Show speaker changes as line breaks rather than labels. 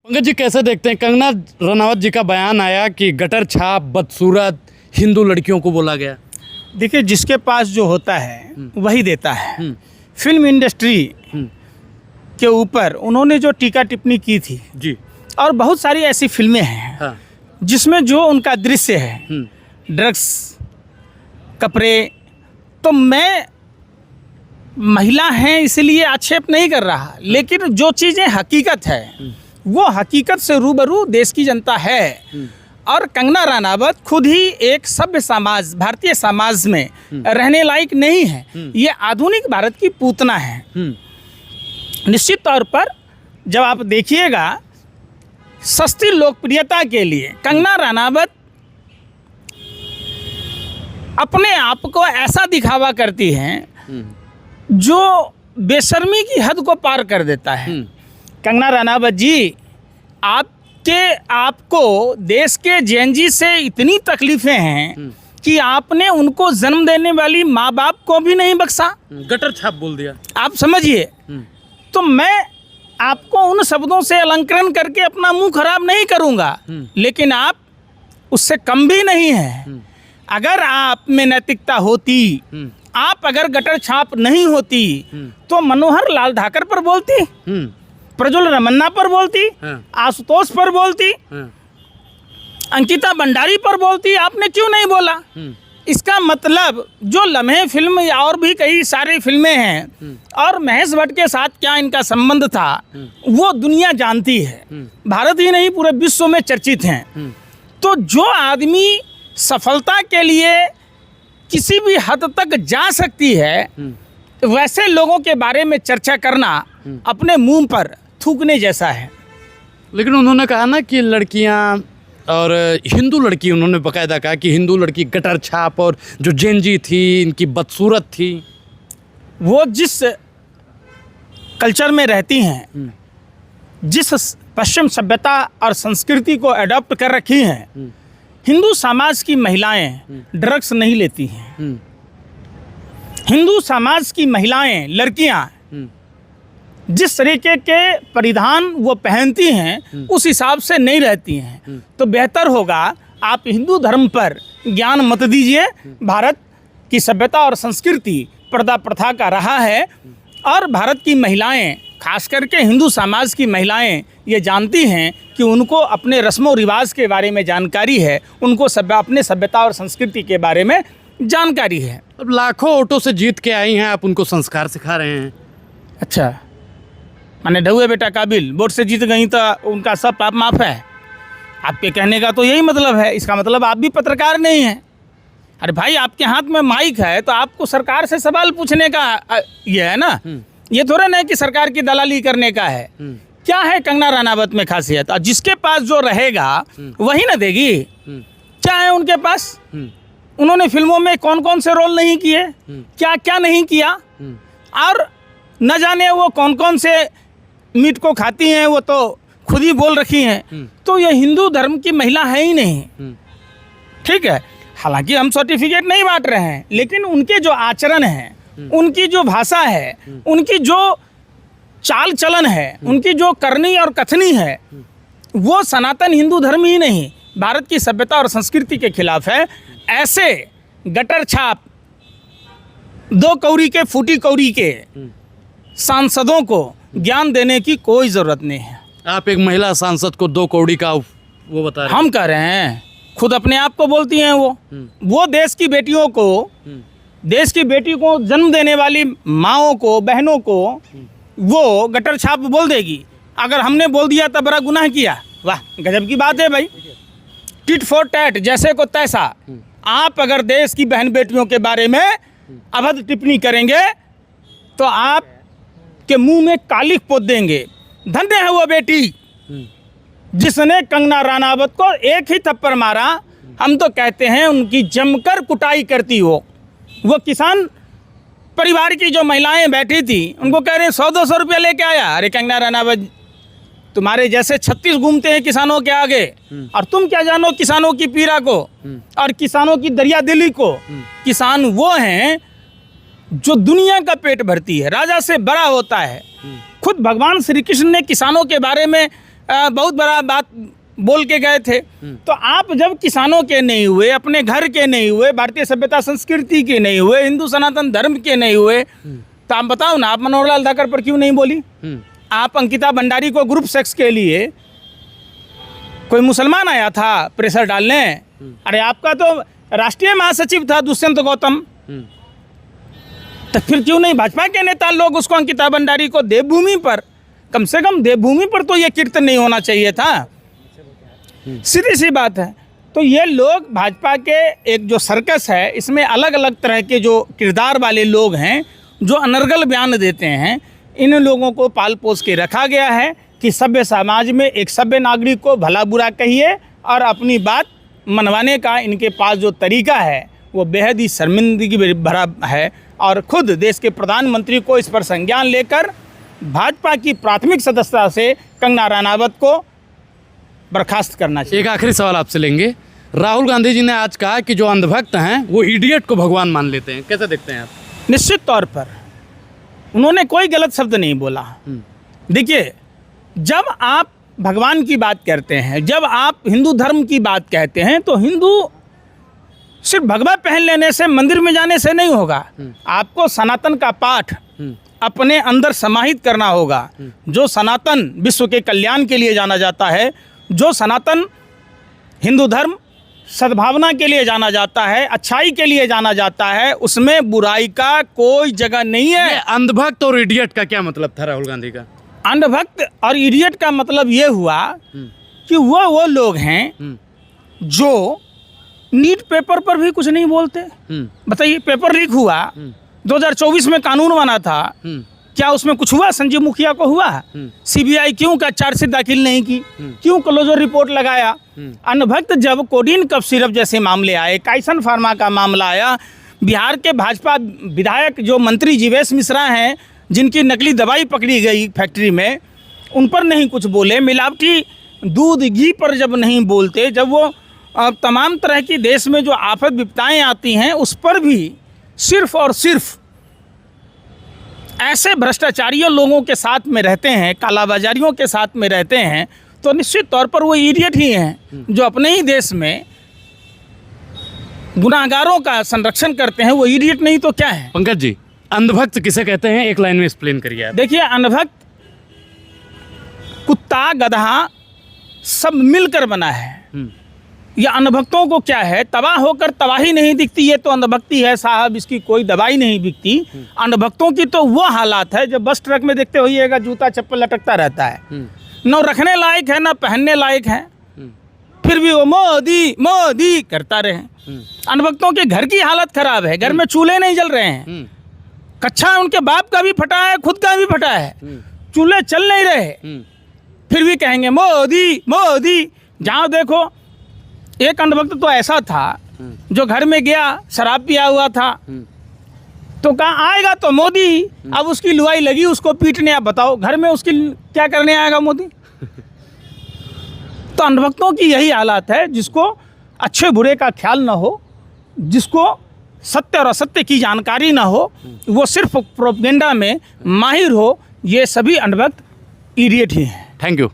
पंकज जी कैसे देखते हैं कंगना रनावत जी का बयान आया कि गटर छाप बदसूरत हिंदू लड़कियों को बोला गया।
देखिए, जिसके पास जो होता है वही देता है। फिल्म इंडस्ट्री के ऊपर उन्होंने जो टीका टिप्पणी की थी
जी,
और बहुत सारी ऐसी फिल्में हैं
हाँ,
जिसमें जो उनका दृश्य है ड्रग्स, कपड़े, तो मैं महिला हैं इसलिए आक्षेप नहीं कर रहा, लेकिन जो चीज़ें हकीकत है वो हकीकत से रूबरू देश की जनता है। और कंगना रनावत खुद ही एक सभ्य समाज, भारतीय समाज में रहने लायक नहीं है। ये आधुनिक भारत की पूतना है। निश्चित तौर पर जब आप देखिएगा, सस्ती लोकप्रियता के लिए कंगना रनावत अपने आप को ऐसा दिखावा करती हैं जो बेशर्मी की हद को पार कर देता है। कंगना रनावत जी, आपको देश के जेएनजी से इतनी तकलीफें हैं कि आपने उनको जन्म देने वाली माँ बाप को भी नहीं बख्शा,
गटर छाप बोल दिया।
आप समझिए। तो मैं आपको उन शब्दों से अलंकरण करके अपना मुंह खराब नहीं करूंगा, लेकिन आप उससे कम भी नहीं है। अगर आप में नैतिकता होती, आप अगर गटर छाप नहीं होती, तो मनोहर लाल ठाकर पर बोलती, प्रज्वल रमन्ना पर बोलती, आशुतोष पर बोलती, अंकिता भंडारी पर बोलती। आपने क्यों नहीं बोला? इसका मतलब जो लम्हे फिल्म और भी कई सारी फिल्में हैं और महेश भट्ट के साथ क्या इनका संबंध था वो दुनिया जानती है। भारत ही नहीं, पूरे विश्व में चर्चित हैं। तो जो आदमी सफलता के लिए किसी भी हद तक जा सकती है, वैसे लोगों के बारे में चर्चा करना अपने मुंह पर थूकने जैसा है।
लेकिन उन्होंने कहा ना कि लड़कियां और हिंदू लड़की, उन्होंने बकायदा कहा कि हिंदू लड़की गटर छाप और जो जेएनजी थी इनकी बदसूरत थी।
वो जिस कल्चर में रहती हैं, जिस पश्चिम सभ्यता और संस्कृति को अडॉप्ट कर रखी हैं, हिंदू समाज की महिलाएं ड्रग्स नहीं लेती हैं। हिंदू समाज की महिलाएं, लड़कियां जिस तरीके के परिधान वो पहनती हैं उस हिसाब से नहीं रहती हैं। तो बेहतर होगा आप हिंदू धर्म पर ज्ञान मत दीजिए। भारत की सभ्यता और संस्कृति पर्दा प्रथा का रहा है, और भारत की महिलाएं, खास करके हिंदू समाज की महिलाएं, ये जानती हैं कि उनको अपने रस्मों रिवाज के बारे में जानकारी है, उनको अपने सभ्यता और संस्कृति के बारे में जानकारी है।
अब लाखों ऑटो से जीत के आई हैं, आप उनको संस्कार सिखा रहे हैं।
अच्छा, माने ढुए बेटा काबिल, वोट से जीत गई तो उनका सब पाप माफ है? आपके कहने का तो यही मतलब है। इसका मतलब आप भी पत्रकार नहीं हैं। अरे भाई, आपके हाथ में माइक है तो आपको सरकार से सवाल पूछने का ये है ना। ये थोड़ा नहीं कि सरकार की दलाली करने का है। क्या है कंगना रनावत में खासियत? और जिसके पास जो रहेगा वही ना देगी। क्या है उनके पास? उन्होंने फिल्मों में कौन कौन से रोल नहीं किए, क्या क्या नहीं किया, और न जाने वो कौन कौन से मीट को खाती हैं, वो तो खुद ही बोल रखी हैं। तो ये हिंदू धर्म की महिला है ही नहीं। ठीक है, हालांकि हम सर्टिफिकेट नहीं बांट रहे हैं, लेकिन उनके जो आचरण है, उनकी जो भाषा है, उनकी जो चाल चलन है, उनकी जो करनी और कथनी है, वो सनातन हिंदू धर्म ही नहीं, भारत की सभ्यता और संस्कृति के खिलाफ है। ऐसे गटर छाप, दो कौड़ी के, फूटी कौड़ी के सांसदों को ज्ञान देने की कोई ज़रूरत नहीं है।
आप एक महिला सांसद को दो कौड़ी का वो बता रहे हैं।
हम कह रहे हैं, खुद अपने आप को बोलती हैं वो देश की बेटियों को, देश की बेटी को जन्म देने वाली माँओं को, बहनों को वो गटर छाप बोल देगी। अगर हमने बोल दिया तो बड़ा गुनाह किया। वाह, गजब की बात है भाई। टिट फॉर टैट, जैसे को तैसा। आप अगर देश की बहन बेटियों के बारे में अभद्र टिप्पणी करेंगे तो आप के मुंह में कालिख पोत देंगे। धन्य है वो बेटी जिसने कंगना रनावत को एक ही थप्पड़ मारा। हम तो कहते हैं उनकी जमकर कुटाई करती हो। वो किसान परिवार की जो महिलाएं बैठी थी, उनको कह रहे हैं 100-200 रुपया लेके आया। अरे कंगना रनावत, तुम्हारे जैसे 36 घूमते हैं किसानों के आगे, और तुम क्या जानो किसानों की पीड़ा को और किसानों की दरिया दिली को। किसान वो हैं जो दुनिया का पेट भरती है, राजा से बड़ा होता है। खुद भगवान श्री कृष्ण ने किसानों के बारे में बहुत बड़ा बात बोल के गए थे। तो आप जब किसानों के नहीं हुए, अपने घर के नहीं हुए, भारतीय सभ्यता संस्कृति के नहीं हुए, हिंदू सनातन धर्म के नहीं हुए, तो आप बताओ ना, आप मनोहर लाल धाकर पर क्यों नहीं बोली? आप अंकिता भंडारी को ग्रुप सेक्स के लिए, कोई मुसलमान आया था प्रेशर डालने? अरे आपका तो राष्ट्रीय महासचिव था दुष्यंत गौतम, तो फिर क्यों नहीं भाजपा के नेता लोग उसको, अंकिता भंडारी को देवभूमि पर, कम से कम देवभूमि पर तो ये कीर्तन नहीं होना चाहिए था। सीधी सी बात है। तो ये लोग भाजपा के एक जो सर्कस है, इसमें अलग अलग तरह के जो किरदार वाले लोग हैं, जो अनर्गल बयान देते हैं, इन लोगों को पाल पोस के रखा गया है कि सभ्य समाज में एक सभ्य नागरिक को भला बुरा कहिए और अपनी बात मनवाने का इनके पास जो तरीका है वो बेहद ही शर्मिंदगी भरा है। और खुद देश के प्रधानमंत्री को इस पर संज्ञान लेकर भाजपा की प्राथमिक सदस्यता से कंगना रनावत को बर्खास्त करना चाहिए।
एक आखिरी सवाल आपसे लेंगे। राहुल गांधी जी ने आज कहा कि जो अंधभक्त हैं वो इडियट को भगवान मान लेते हैं, कैसे देखते हैं आप?
निश्चित तौर पर उन्होंने कोई गलत शब्द नहीं बोला। देखिए, जब आप भगवान की बात करते हैं, जब आप हिंदू धर्म की बात कहते हैं, तो हिंदू सिर्फ भगवा पहन लेने से, मंदिर में जाने से नहीं होगा। आपको सनातन का पाठ अपने अंदर समाहित करना होगा। जो सनातन विश्व के कल्याण के लिए जाना जाता है, जो सनातन हिंदू धर्म सद्भावना के लिए जाना जाता है, अच्छाई के लिए जाना जाता है, उसमें बुराई का कोई जगह नहीं है।
अंधभक्त और इडियट का क्या मतलब था राहुल गांधी का?
अंधभक्त और इडियट का मतलब ये हुआ कि वो लोग हैं जो नीट पेपर पर भी कुछ नहीं बोलते। बताइए, पेपर लीक हुआ, 2024 में कानून बना था, क्या उसमें कुछ हुआ? संजीव मुखिया को हुआ? सीबीआई क्यों का चार्जशीट दाखिल नहीं की? क्यों क्लोजर रिपोर्ट लगाया? अनभक्त जब कोडिन कफ सिरप जैसे मामले आए, काइसन फार्मा का मामला आया, बिहार के भाजपा विधायक जो मंत्री जीवेश मिश्रा हैं, जिनकी नकली दवाई पकड़ी गई फैक्ट्री में, उन पर नहीं कुछ बोले। मिलावटी दूध घी पर जब नहीं बोलते, जब वो तमाम तरह की देश में जो आफत विपदाएँ आती हैं उस पर भी सिर्फ और सिर्फ ऐसे भ्रष्टाचारियों लोगों के साथ में रहते हैं, कालाबाजारियों के साथ में रहते हैं, तो निश्चित तौर पर वो इडियट ही हैं जो अपने ही देश में गुनाहगारों का संरक्षण करते हैं। वो इडियट नहीं तो क्या है?
पंकज जी, अंधभक्त किसे कहते हैं, एक लाइन में एक्सप्लेन करिए आप।
देखिए, अंधभक्त कुत्ता गधा सब मिलकर बना है। या अंधभक्तों को क्या है, तबाह होकर तबाही नहीं दिखती, ये तो अंधभक्ति है साहब, इसकी कोई दवाई नहीं बिकती। अंधभक्तों की तो वो हालात है जब बस ट्रक में देखते होइएगा जूता चप्पल लटकता रहता है, न रखने लायक है न पहनने लायक है, फिर भी वो मोदी मोदी करता रहे। अंधभक्तों के घर की हालत खराब है, घर में चूल्हे नहीं जल रहे हैं, कच्चा उनके बाप का भी फटा है, खुद का भी फटा है, चूल्हे चल नहीं रहे, फिर भी कहेंगे मोदी मोदी। जहाँ देखो, एक अंधभक्त तो ऐसा था जो घर में गया, शराब पिया हुआ था, तो कहा आएगा तो मोदी। अब उसकी लुआई लगी उसको पीटने। आप बताओ, घर में उसकी क्या करने आएगा मोदी? तो अंधभक्तों की यही हालत है, जिसको अच्छे बुरे का ख्याल ना हो, जिसको सत्य और असत्य की जानकारी ना हो, वो सिर्फ प्रोपेगेंडा में माहिर हो, ये सभी अंधभक्त इडियट ही हैं।
Thank you.